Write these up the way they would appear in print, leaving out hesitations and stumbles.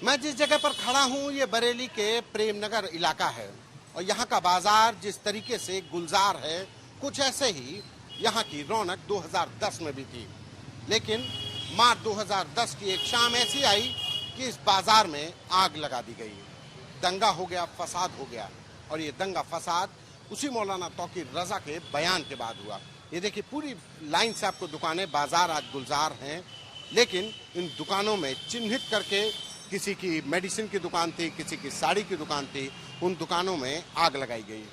मैं जिस जगह पर खड़ा हूँ ये बरेली के प्रेमनगर इलाका है और यहाँ का बाजार जिस तरीके से गुलजार है, कुछ ऐसे ही यहाँ की रौनक 2010 में भी थी। लेकिन मार्च 2010 की एक शाम ऐसी आई कि इस बाजार में आग लगा दी गई, दंगा हो गया, फसाद हो गया। और ये दंगा फसाद उसी मौलाना तौकीर रजा के बयान के बाद हुआ। ये देखिए पूरी लाइन से आपको दुकानें, बाजार आज गुलजार हैं, लेकिन इन दुकानों में चिन्हित करके किसी की मेडिसिन की दुकान थी, किसी की साड़ी की दुकान थी, उन दुकानों में आग लगाई गई।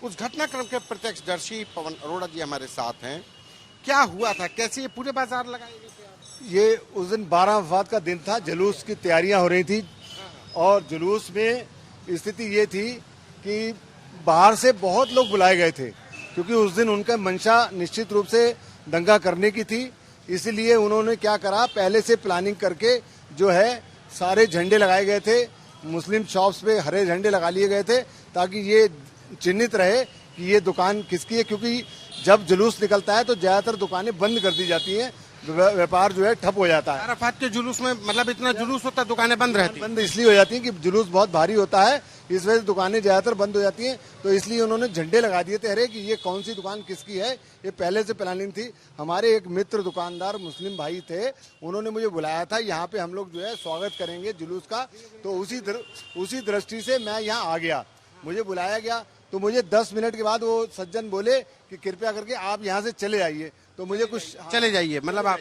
उस घटनाक्रम के प्रत्यक्षदर्शी पवन अरोड़ा जी हमारे साथ हैं। क्या हुआ था, कैसे ये पूरे बाजार लगाए गए थे? ये उस दिन 12 वफात का दिन था, जुलूस की तैयारियां हो रही थी और जुलूस में स्थिति ये थी कि बाहर से बहुत लोग बुलाए गए थे, क्योंकि उस दिन उनका मंशा निश्चित रूप से दंगा करने की थी। इसलिए उन्होंने क्या करा, पहले से प्लानिंग करके जो है सारे झंडे लगाए गए थे, मुस्लिम शॉप्स पे हरे झंडे लगा लिए गए थे ताकि ये चिन्हित रहे कि ये दुकान किसकी है, क्योंकि जब जुलूस निकलता है तो ज्यादातर दुकानें बंद कर दी जाती हैं, व्यापार जो है ठप हो जाता है। अराफात के जुलूस में मतलब इतना जुलूस होता है, दुकानें बंद रहती हैं। बंद इसलिए हो जाती हैं कि जुलूस बहुत भारी होता है, इस वजह से दुकानें ज्यादातर बंद हो जाती हैं। तो इसलिए उन्होंने झंडे लगा दिए थे हरे कि ये कौन सी दुकान किसकी है, ये पहले से प्लानिंग थी। हमारे एक मित्र दुकानदार मुस्लिम भाई थे, उन्होंने मुझे बुलाया था, यहाँ पे हम लोग जो है स्वागत करेंगे जुलूस का। तो उसी दृष्टि से मैं यहाँ आ गया, मुझे बुलाया गया। तो मुझे 10 मिनट के बाद वो सज्जन बोले कि कृपया करके आप यहाँ से चले आइए। तो मुझे कुछ चले जाइए मतलब आप,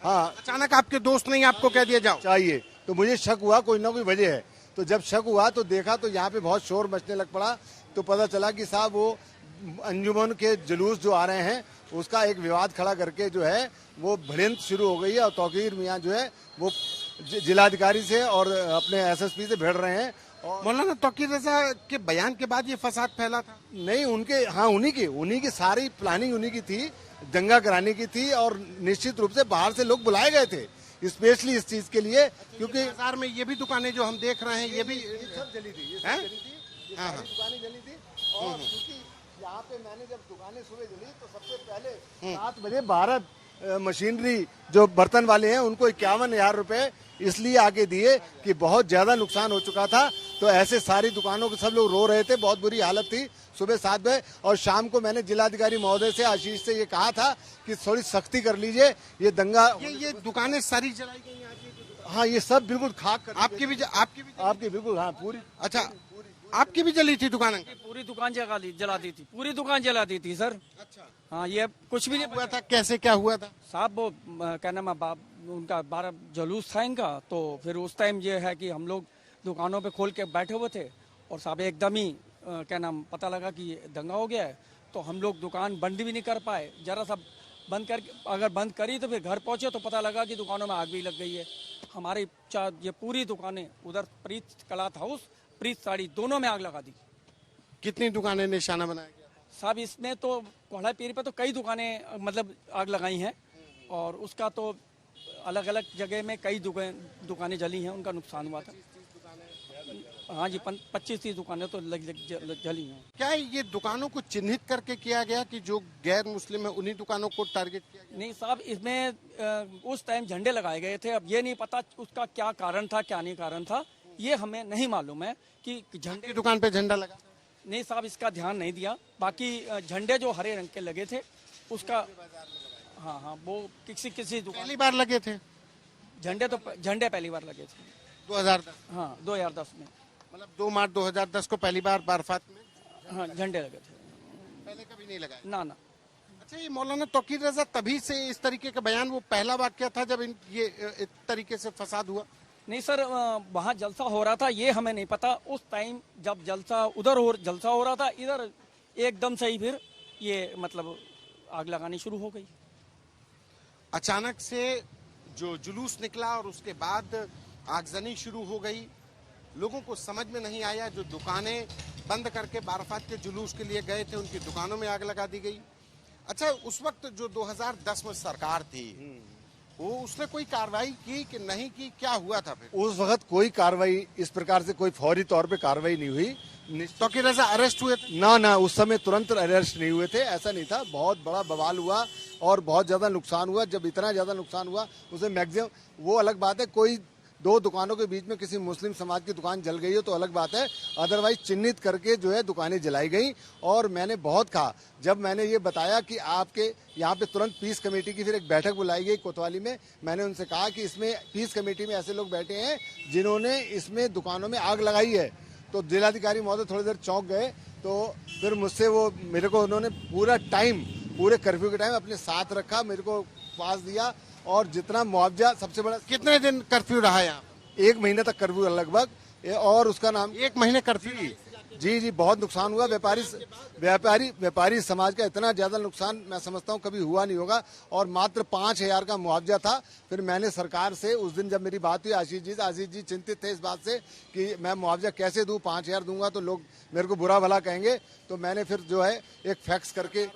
हाँ, अचानक आपके दोस्त ने आपको कह दिया जाओ चाहिए। तो मुझे शक हुआ कोई ना कोई वजह है। तो जब शक हुआ तो देखा तो यहाँ पे बहुत शोर मचने लग पड़ा। तो पता चला कि साहब वो अंजुमन के जुलूस जो आ रहे हैं उसका एक विवाद खड़ा करके जो है वो भिड़ंत शुरू हो गई है और तौकीर मियाँ जो है वो जिलाधिकारी से और अपने एसएसपी से भिड़ रहे हैं। मौलाना तौकीर रजा के बयान के बाद ये फसाद फैला था? नहीं, उनके, हाँ, उन्हीं की सारी प्लानिंग उन्हीं की थी, दंगा कराने की थी। और निश्चित रूप से बाहर से लोग बुलाए गए थे स्पेशली इस चीज के लिए, क्योंकि बाजार में ये भी दुकानें जो हम देख रहे हैं ये भी सब जली थी, ये हैं? सारी दुकानें जली थी। और क्योंकि यहाँ पे मैंने जब दुकानें सुबह जली तो सबसे पहले 7 बजे भारत मशीनरी जो बर्तन वाले हैं उनको 51,000 रुपए इसलिए आके दिए कि बहुत ज्यादा नुकसान हो चुका था। तो ऐसे सारी दुकानों के सब लोग रो रहे थे, बहुत बुरी हालत थी सुबह 7 बजे। और शाम को मैंने जिलाधिकारी महोदय से, आशीष से ये कहा था कि थोड़ी सख्ती कर लीजिए, ये दंगा, ये दुकानें सारी जलाई गई आज? हाँ, ये सब बिल्कुल खाक कर आपकी भी बिल्कुल, हाँ, पूरी। अच्छा, आपकी भी जली थी दुकान? पूरी दुकान जला दी थी, पूरी दुकान जला दी थी सर। अच्छा, हाँ, ये कुछ भी नहीं हुआ था, कैसे क्या हुआ था साहब? वो क्या नाम है, उनका 12 जुलूस था इनका। तो फिर उस टाइम ये है कि हम लोग दुकानों पे खोल के बैठे हुए थे और साहब एकदम ही क्या नाम पता लगा कि दंगा हो गया है। तो हम लोग दुकान बंद भी नहीं कर पाए, जरा सा बंद कर, अगर बंद करी तो फिर घर पहुंचे तो पता लगा कि दुकानों में आग भी लग गई है। हमारी ये पूरी दुकानें, उधर प्रीत क्लॉथ हाउस, प्रीत साड़ी, दोनों में आग लगा दी। कितनी दुकानें निशाना बनाया गया साहब इसमें तो कोहड़ा पीरी पे तो कई दुकानें मतलब आग लगाई हैं और उसका तो अलग अलग जगह में कई दुकानें जली हैं, उनका नुकसान हुआ था। हाँ जी, 25-30 दुकानें तो जली हैं। क्या ये दुकानों को चिन्हित करके किया गया कि जो गैर मुस्लिम है उन्हीं दुकानों को टारगेट किया गया? नहीं साहब, इसमें उस टाइम झंडे लगाए गए थे। अब ये नहीं पता उसका क्या कारण था, क्या नहीं कारण था, ये हमें नहीं मालूम है कि झंडे दुकान पे झंडा लगा? नहीं साहब, इसका ध्यान नहीं दिया। बाकी झंडे जो हरे रंग के लगे थे उसका, हाँ, वो किसी दुकान पहली बार लगे थे झंडे पहली बार लगे थे 2010? हाँ, 2010 में, मतलब 2 मार्च 2010 को पहली बार बारफात में हाँ, झंडे लगे थे, पहले कभी नहीं लगाए? ना। अच्छा, ये मौलाना तौकीर रजा तभी से इस तरीके का बयान, वो पहला वाक्य था जब ये इस तरीके से फसाद हुआ? नहीं सर, वहाँ जलसा हो रहा था, ये हमें नहीं पता। उस टाइम जब जलसा हो रहा था, इधर एकदम से ही फिर ये मतलब आग लगानी शुरू हो गई। अचानक से जो जुलूस निकला और उसके बाद आगजनी शुरू हो गई, लोगों को समझ में नहीं आया। जो दुकानें बंद करके बाराफात के जुलूस के लिए गए थे उनकी दुकानों में आग लगा दी गई। अच्छा, उस वक्त जो 2010 में सरकार थी वो उसने कोई कार्रवाई की कि नहीं की, क्या हुआ था फिर? उस वक्त कोई कार्रवाई इस प्रकार से कोई फौरी तौर पे कार्रवाई नहीं हुई। तौकीर रजा अरेस्ट हुए थे? ना, उस समय तुरंत अरेस्ट नहीं हुए थे, ऐसा नहीं था। बहुत बड़ा बवाल हुआ और बहुत ज्यादा नुकसान हुआ। जब इतना ज्यादा नुकसान हुआ उसे मैक्सिमम, वो अलग बात है, कोई दो दुकानों के बीच में किसी मुस्लिम समाज की दुकान जल गई हो तो अलग बात है, अदरवाइज चिन्हित करके जो है दुकानें जलाई गई। और मैंने बहुत कहा, जब मैंने ये बताया कि आपके यहाँ पे तुरंत पीस कमेटी की फिर एक बैठक बुलाई गई कोतवाली में, मैंने उनसे कहा कि इसमें पीस कमेटी में ऐसे लोग बैठे हैं जिन्होंने इसमें दुकानों में आग लगाई है। तो जिलाधिकारी महोदय थोड़ी देर चौंक गए, तो फिर मुझसे वो मेरे को उन्होंने पूरा टाइम, पूरे कर्फ्यू के टाइम अपने साथ रखा, मेरे को पास दिया और जितना मुआवजा, सबसे बड़ा कितने दिन कर्फ्यू रहा यहाँ? 1 महीने तक कर्फ्यू लगभग, और उसका नाम 1 महीने कर्फ्यू? जी बहुत नुकसान हुआ। व्यापारी समाज का इतना ज्यादा नुकसान मैं समझता हूँ कभी हुआ नहीं होगा। और मात्र 5,000 का मुआवजा था। फिर मैंने सरकार से उस दिन जब मेरी बात हुई, आशीष जी चिंतित थे इस बात से कि मैं मुआवजा कैसे दूं, 5,000 दूंगा तो लोग मेरे को बुरा भला कहेंगे। तो मैंने फिर जो है एक फैक्स करके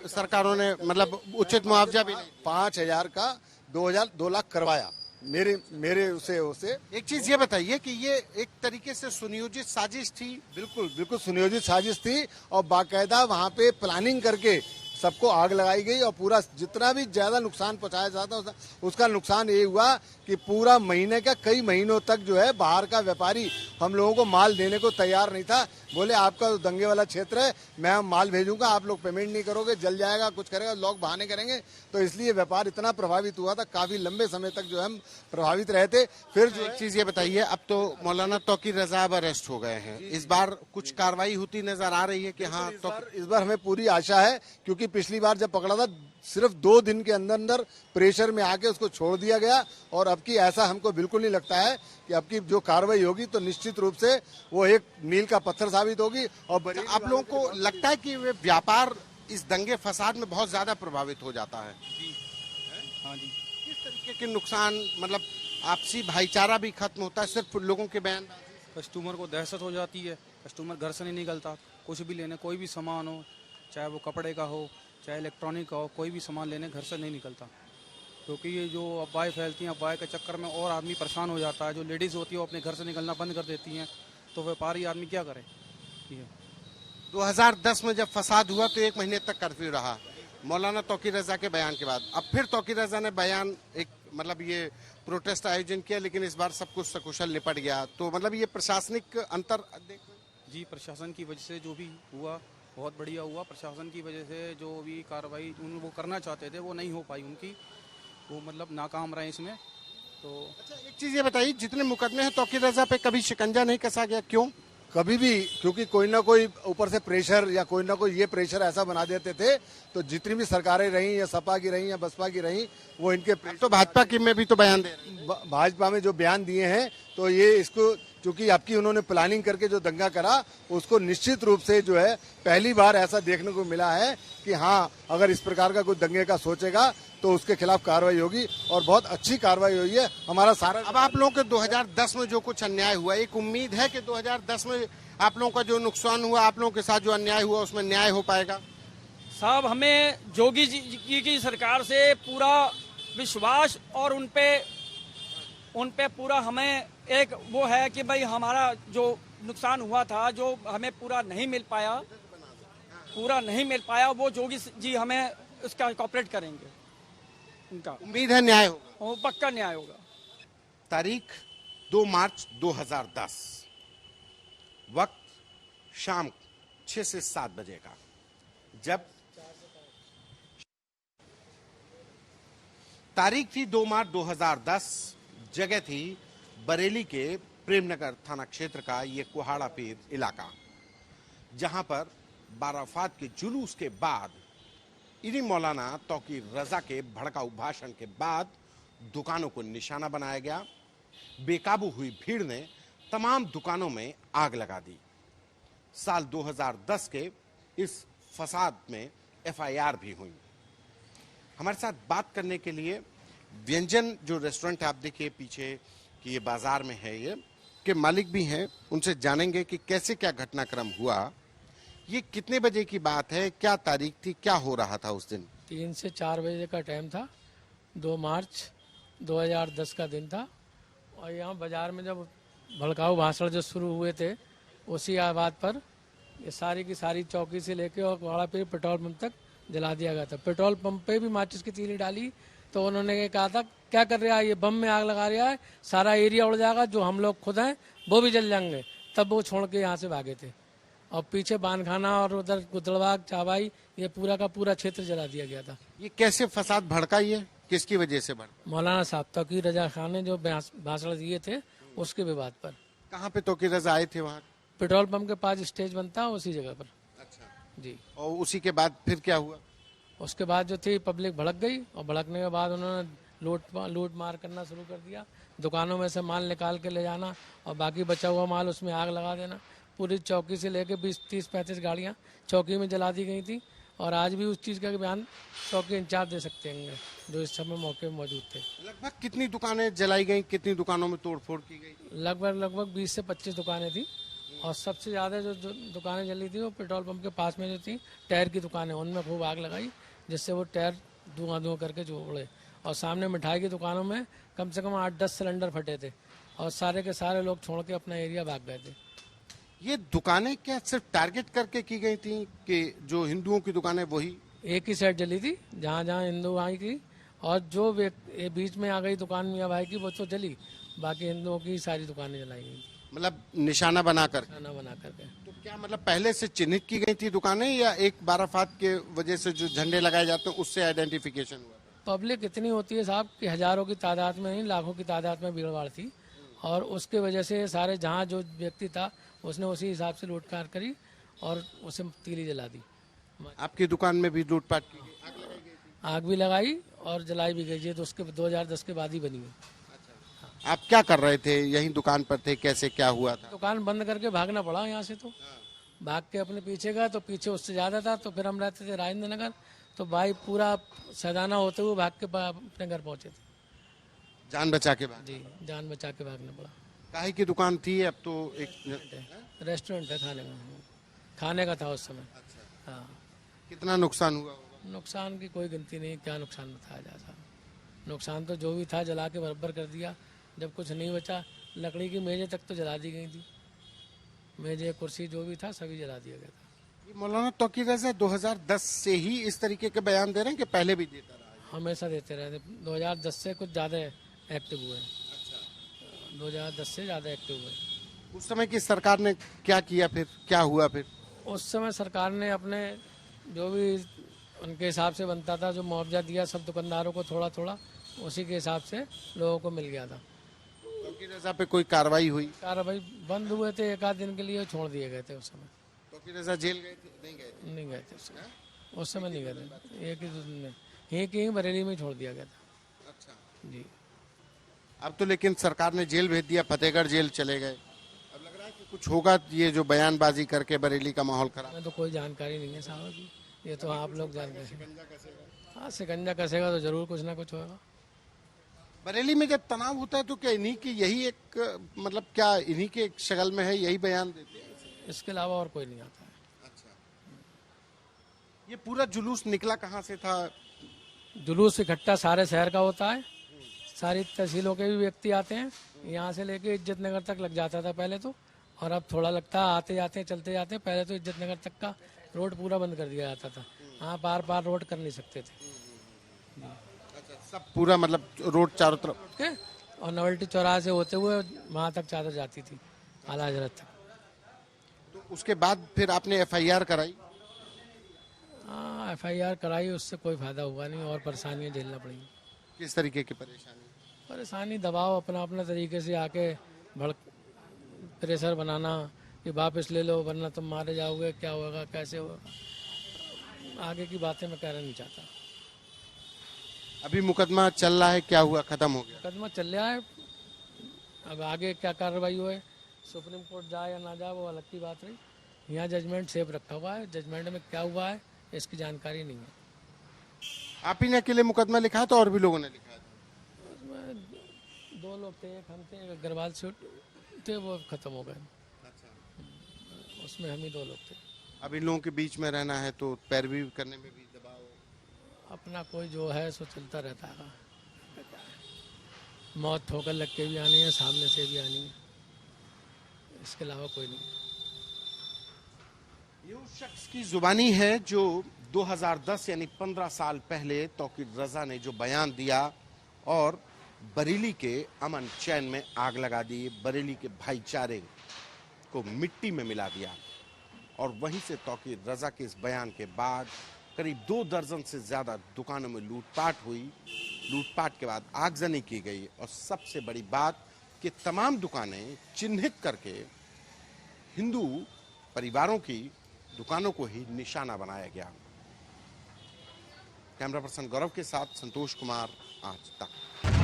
सरकारों ने मतलब उचित मुआवजा भी 5,000 का 2 लाख करवाया मेरे उसे। एक चीज ये बताइए कि ये एक तरीके से सुनियोजित साजिश थी? बिल्कुल सुनियोजित साजिश थी और बाकायदा वहाँ पे प्लानिंग करके सबको आग लगाई गई और पूरा जितना भी ज्यादा नुकसान पहुंचाया जाता उसका नुकसान ये हुआ कि पूरा महीने का कई महीनों तक जो है बाहर का व्यापारी हम लोगों को माल देने को तैयार नहीं था। बोले आपका तो दंगे वाला क्षेत्र है, मैं माल भेजूंगा, आप लोग पेमेंट नहीं करोगे, जल जाएगा, कुछ करेगा, लोग बहाने करेंगे। तो इसलिए व्यापार इतना प्रभावित हुआ था, काफी लंबे समय तक जो है हम प्रभावित रहे थे। फिर जो एक चीज ये बताइए, अब तो मौलाना तौकीर रजा अब अरेस्ट हो गए हैं, इस बार कुछ कार्रवाई होती नजर आ रही है कि हाँ? इस बार हमें पूरी आशा है, क्योंकि पिछली बार जब पकड़ा था सिर्फ 2 दिन के अंदर प्रेशर में आके उसको छोड़ दिया गया। और अब की ऐसा हमको बिल्कुल नहीं लगता है कि अब की जो कार्रवाई होगी तो निश्चित रूप से वो एक मील का पत्थर साबित होगी। और आप लोगों को लगता है कि वे व्यापार इस दंगे फसाद में बहुत ज्यादा प्रभावित हो जाता है? हाँ जी। किस तरीके के नुकसान, मतलब आपसी भाईचारा भी खत्म होता है सिर्फ लोगों के बयान? कस्टमर को दहशत हो जाती है, कस्टमर घर से नहीं निकलता, कुछ भी लेने, कोई भी सामान हो, चाहे वो कपड़े का हो चाहे इलेक्ट्रॉनिक का हो, कोई भी सामान लेने घर से नहीं निकलता। क्योंकि ये जो अफवाहें फैलती हैं, अफवाह के चक्कर में और आदमी परेशान हो जाता है। जो लेडीज़ होती है वो अपने घर से निकलना बंद कर देती हैं, तो व्यापारी आदमी क्या करे? 2010 में जब फसाद हुआ तो 1 महीने तक कर्फ्यू रहा, मौलाना तौकीर रजा के बयान के बाद। अब फिर तौकीर रजा ने बयान एक मतलब ये प्रोटेस्ट आयोजन किया, लेकिन इस बार सब कुछ सकुशल निपट गया। तो मतलब ये प्रशासनिक अंतर जी, प्रशासन की वजह से जो भी हुआ बहुत बढ़िया हुआ। प्रशासन की वजह से जो भी कार्रवाई वो करना चाहते थे वो नहीं हो पाई उनकी, वो मतलब नाकाम रहे इसमें। तो अच्छा, एक चीज ये बताइए, जितने मुकदमे हैं तौकीर रजा पे कभी शिकंजा नहीं कसा गया, क्यों? कभी भी, क्योंकि कोई ना कोई ऊपर से प्रेशर या कोई ना कोई ये प्रेशर ऐसा बना देते थे। तो जितनी भी सरकारें रहीं, या सपा की रहीं या बसपा की रहीं, वो इनके तो भाजपा की में भी तो बयान दे रहे हैं। भाजपा में जो बयान दिए हैं तो ये इसको, क्योंकि आपकी उन्होंने प्लानिंग करके जो दंगा करा उसको निश्चित रूप से जो है पहली बार ऐसा देखने को मिला है कि हाँ, अगर इस प्रकार का कोई दंगे का सोचेगा तो उसके खिलाफ कार्रवाई होगी। और बहुत अच्छी कार्रवाई हुई है हमारा सारा। अब आप लोगों के 2010 में जो कुछ अन्याय हुआ, एक उम्मीद है कि 2010 में आप लोगों का जो नुकसान हुआ, आप लोगों के साथ जो अन्याय हुआ, उसमें न्याय हो पाएगा? साहब, हमें जोगी जी की सरकार से पूरा विश्वास और उन पे पूरा हमें एक वो है कि भाई हमारा जो नुकसान हुआ था, जो हमें पूरा नहीं मिल पाया, वो जोगी जी हमें उसका कॉपरेट करेंगे। उनका उम्मीद है न्याय होगा, वो पक्का न्याय होगा। तारीख 2 मार्च 2010, वक्त शाम 6 से 7 बजे का, जब तारीख थी 2 मार्च 2010, जगह थी बरेली के प्रेमनगर थाना क्षेत्र का ये कुहाड़ा पीर इलाका, जहां पर बाराफात के जुलूस के बाद इन्हीं मौलाना तौकीर रजा के भड़काऊ भाषण के बाद दुकानों को निशाना बनाया गया। बेकाबू हुई भीड़ ने तमाम दुकानों में आग लगा दी। साल 2010 के इस फसाद में FIR भी हुई। हमारे साथ बात करने के लिए व्यंजन जो रेस्टोरेंट आप देखिए पीछे कि ये बाजार में है, ये के मालिक भी हैं, उनसे जानेंगे कि कैसे क्या घटनाक्रम हुआ, ये कितने बजे की बात है, क्या तारीख थी, क्या हो रहा था उस दिन? 3 से 4 बजे का टाइम था, 2 मार्च 2010 का दिन था। और यहाँ बाजार में जब भड़काऊ भाषण जो शुरू हुए थे, उसी बात पर ये सारी की सारी चौकी से लेके और कुहाड़ा पे पेट्रोल पंप तक जला दिया गया था। पेट्रोल पंप पे भी माचिस की तीली डाली, तो उन्होंने कहा था क्या कर रहा है, ये बम में आग लगा रहा है, सारा एरिया उड़ जाएगा, जो हम लोग खुद हैं वो भी जल जाएंगे। तब वो छोड़ के यहाँ से भागे थे। और पीछे बानखाना और उधर गुदड़बाग चाबाई, ये पूरा का पूरा क्षेत्र जला दिया गया था। ये कैसे फसाद भड़का, ये किसकी वजह से भड़का? मौलाना साहब तौकीर रजा खान ने जो भाषण दिए थे उसके विवाद पर। कहाँ पे तौकीर रजा आए थे वहाँ? पेट्रोल पंप के पास स्टेज बनता है उसी जगह पर। अच्छा। जी। और उसी के बाद फिर क्या हुआ? उसके बाद जो थी पब्लिक भड़क गई और भड़कने के बाद उन्होंने लूट मार करना शुरू कर दिया। दुकानों में से माल निकाल के ले जाना और बाकी बचा हुआ माल उसमें आग लगा देना। पूरी चौकी से लेके 20-30-35 गाड़ियाँ चौकी में जला दी गई थी। और आज भी उस चीज़ का बयान चौकी इंचार्ज दे सकते हैं जो इस समय मौके में मौजूद थे। लगभग कितनी दुकानें जलाई गई, कितनी दुकानों में तोड़फोड़ की गई? लगभग 20 से 25 दुकानें थी। और सबसे ज़्यादा जो दुकानें जली थी वो पेट्रोल पंप के पास में जो थी टायर की दुकानें, उनमें खूब आग लगाई जिससे वो टायर धुआं करके जो उड़े। और सामने मिठाई की दुकानों में कम से कम 8-10 सिलेंडर फटे थे और सारे के सारे लोग छोड़ के अपना एरिया भाग गए थे। ये दुकानें क्या सिर्फ टारगेट करके की गई थी कि जो हिंदुओं की दुकानें वही? एक ही साइड जली थी जहाँ जहाँ हिंदू आई थी, और जो बीच में आ गई दुकान मियाँ भाई की वो तो जली, बाकी हिंदुओं की सारी दुकानें जलाई गई थी मतलब निशाना बना कर? खाना बना करके। तो क्या मतलब पहले से चिन्हित की गई थी दुकानें या एक बाराफात के वजह से जो झंडे लगाए जाते हैं उससे आइडेंटिफिकेशन हुआ? पब्लिक इतनी होती है साहब कि हजारों की तादाद में नहीं, लाखों की तादाद में भीड़ भाड़ थी। और उसके वजह से सारे जहाँ जो व्यक्ति था उसने उसी हिसाब से लूटकाट करी और उसे तीली जला दी। आपकी दुकान में भी लूटपाट की गई, आग लगाई गई थी? आग भी लगाई और जलाई भी गई। ये तो उसके 2010 के बाद ही बनी है। आप क्या कर रहे थे, यहीं दुकान पर थे, कैसे क्या हुआ था? दुकान बंद करके भागना पड़ा यहाँ से। तो भाग के अपने पीछे गया तो पीछे उससे ज़्यादा था। तो फिर हम रहते थे राजेंद्र नगर, तो भाई पूरा सैदाना होते हुए भाग के अपने घर पहुँचे थे। जान बचा के बाद? जी, जान बचा के भागना पड़ा। काहे की दुकान थी? अब तो एक रेस्टोरेंट है, खाने का था उस समय। हाँ। कितना नुकसान हुआ होगा? नुकसान की कोई गिनती नहीं, क्या नुकसान बताया जा सकता। नुकसान तो जो भी था जला के बराबर कर दिया। जब कुछ नहीं बचा, लकड़ी की मेज़ें तक तो जला दी गई थी। मेज़ें कुर्सी जो भी था सभी जला दिया गया था। ये मौलाना तौकीर रज़ा 2010 से ही इस तरीके के बयान दे रहे हैं कि पहले भी देता रहा है? हमेशा देते रहे थे। 2010 से कुछ ज़्यादा एक्टिव हुए। 2010 से ज़्यादा एक्टिव हुए। उस समय की सरकार ने क्या किया, फिर क्या हुआ? फिर उस समय सरकार ने अपने जो भी उनके हिसाब से बनता था, जो मुआवजा दिया सब दुकानदारों को थोड़ा थोड़ा, उसी के हिसाब से लोगों को मिल गया था। तौकीर रज़ा पे कोई कार्रवाई हुई? कार्रवाई बंद हुए थे, एक आध दिन के लिए छोड़ दिए गए थे। उस समय तौकीर रज़ा जेल गए थे? नहीं गए थे? नहीं गए थे उस समय नहीं गए थे। एक ही दिन में यहीं बरेली में ही छोड़ दिया गया था। अच्छा। जी। अब तो लेकिन सरकार ने जेल भेज दिया, फतेहगढ़ जेल चले गए। अब लग रहा है कि कुछ होगा, ये जो बयानबाजी करके बरेली का माहौल खराब। हमें तो कोई जानकारी नहीं है साहब की, ये तो आप लोग जानते हैं। हाँ, शिकंजा कसेगा तो जरूर कुछ ना कुछ होगा। बरेली में जब तनाव होता है तो क्या इन्हीं की यही एक मतलब क्या इन्हीं के एक शगल में है, यही बयान देते हैं? इसके अलावा और कोई नहीं आता है। अच्छा। ये पूरा जुलूस निकला कहाँ से था? जुलूस इकट्ठा सारे शहर का होता है, सारी तहसीलों के भी व्यक्ति आते हैं। यहाँ से लेके इज्जत नगर तक लग जाता था पहले तो, और अब थोड़ा लगता है आते जाते चलते जाते। पहले तो इज्जत नगर तक का रोड पूरा बंद कर दिया जाता था, हाँ पार पार रोड कर नहीं सकते थे। अच्छा, सब पूरा मतलब रोड चारों तरफ के और नवल्टी चौराहे से होते हुए वहाँ तक चादर जाती थी आला हजरत तक। तो उसके बाद फिर आपने एफआईआर कराई? हाँ, FIR कराई, उससे कोई फायदा हुआ नहीं और परेशानियाँ झेलना पड़ी। किस तरीके की परेशानी? परेशानी दबाव अपना अपना तरीके से आके प्रेशर बनाना कि वापस ले लो वरना तुम मारे जाओगे, क्या होगा कैसे होगा, आगे की बातें मैं कहना नहीं चाहता। अभी मुकदमा चल रहा है, क्या हुआ, खत्म हो गया? मुकदमा चल रहा है, अब आगे क्या कार्रवाई हुए, सुप्रीम कोर्ट जाए या ना जाए वो अलग की बात रही। यहाँ जजमेंट सेफ रखा हुआ है, जजमेंट में क्या हुआ है इसकी जानकारी नहीं है। आप ही ने अकेले मुकदमा लिखा है तो और भी लोगों ने लिखा है? उसमें 2 लोग थे, एक हम थे, एक अग्रवाल से थे, वो खत्म हो गए। उसमें हम ही 2 लोग थे। अब इन लोगों के बीच में रहना है तो पैरवी करने में भी दबाव? अपना कोई जो है सो चलता रहता है। मौत ठोकर लग के भी आनी है, सामने से भी आनी है, इसके अलावा कोई नहीं। ये उस शख्स की जुबानी है जो 2010 यानी 15 साल पहले तौकीर रज़ा ने जो बयान दिया और बरेली के अमन चैन में आग लगा दी, बरेली के भाईचारे को मिट्टी में मिला दिया। और वहीं से तौकीर रजा के इस बयान के बाद करीब 2 दर्जन से ज्यादा दुकानों में लूटपाट हुई। लूटपाट के बाद आगजनी की गई और सबसे बड़ी बात कि तमाम दुकानें चिन्हित करके हिंदू परिवारों की दुकानों को ही निशाना बनाया गया। कैमरा पर्सन गौरव के साथ संतोष कुमार, आज तक।